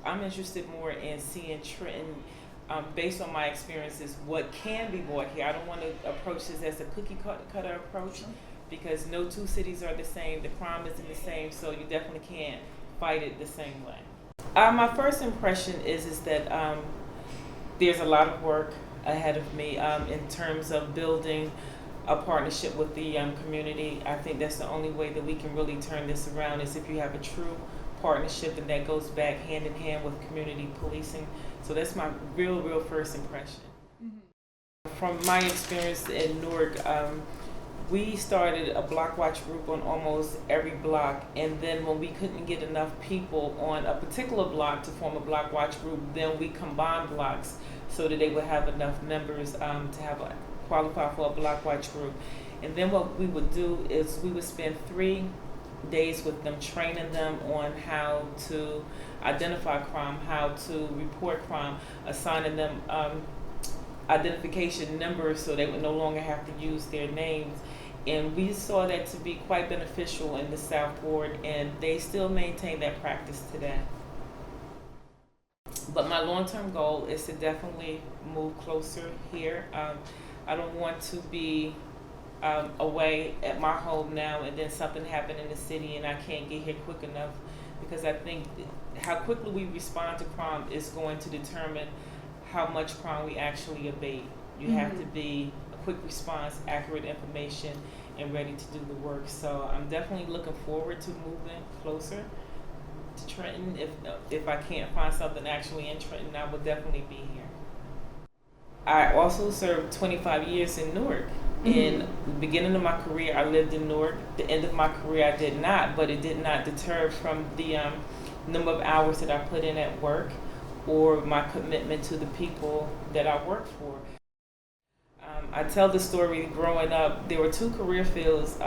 I'm interested more in seeing Trenton, based on my experiences, what can be bought here. I don't want to approach this as a cookie cutter approach, because no two cities are the same. The crime isn't the same, so you definitely can't fight it the same way. My first impression is that there's a lot of work ahead of me in terms of building a partnership with the community. I think that's the only way that we can really turn this around, is if you have a true partnership, and that goes back hand in hand with community policing. So that's my real first impression. Mm-hmm. From my experience in Newark, we started a block watch group on almost every block, and then when we couldn't get enough people on a particular block to form a block watch group, then we combined blocks so that they would have enough members to qualify for a block watch group. And then what we would do is we would spend 3 days with them, training them on how to identify crime, how to report crime, assigning them identification numbers so they would no longer have to use their names. And we saw that to be quite beneficial in the South Ward, and they still maintain that practice today. But my long-term goal is to definitely move closer here. I don't want to be away at my home now and then something happened in the city and I can't get here quick enough, because I think how quickly we respond to crime is going to determine how much crime we actually abate. You have to be a quick response, accurate information, and ready to do the work. So I'm definitely looking forward to moving closer to Trenton. If I can't find something actually in Trenton, I will definitely be here. I also served 25 years in Newark. In the beginning of my career, I lived in Newark. The end of my career, I did not, but it did not deter from the number of hours that I put in at work or my commitment to the people that I work for. I tell the story, growing up, there were 2 career fields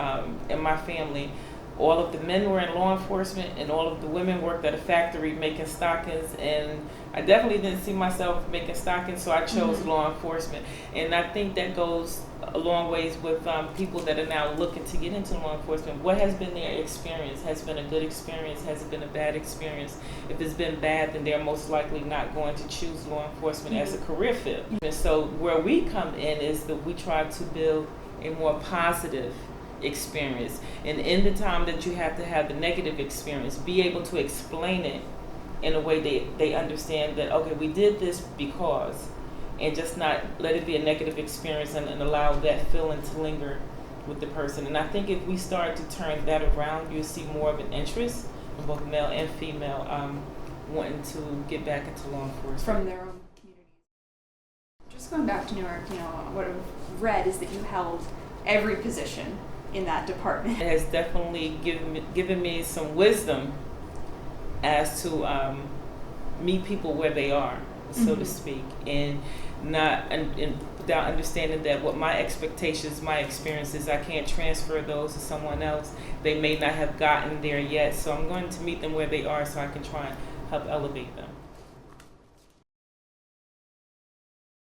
in my family. All of the men were in law enforcement and all of the women worked at a factory making stockings, and I definitely didn't see myself making stockings, so I chose law enforcement. And I think that goes a long ways with people that are now looking to get into law enforcement. What has been their experience? Has it been a good experience? Has it been a bad experience? If it's been bad, then they're most likely not going to choose law enforcement as a career field. And so where we come in is that we try to build a more positive experience, and in the time that you have to have the negative experience, be able to explain it in a way they understand that, okay, we did this because, and just not let it be a negative experience and allow that feeling to linger with the person. And I think if we start to turn that around, you'll see more of an interest in both male and female wanting to get back into law enforcement from their own communities. Just going back to Newark, what I've read is that you held every position in that department. It has definitely given me some wisdom as to meet people where they are, so to speak, and without understanding that what my expectations, my experiences, I can't transfer those to someone else. They may not have gotten there yet, so I'm going to meet them where they are so I can try and help elevate them.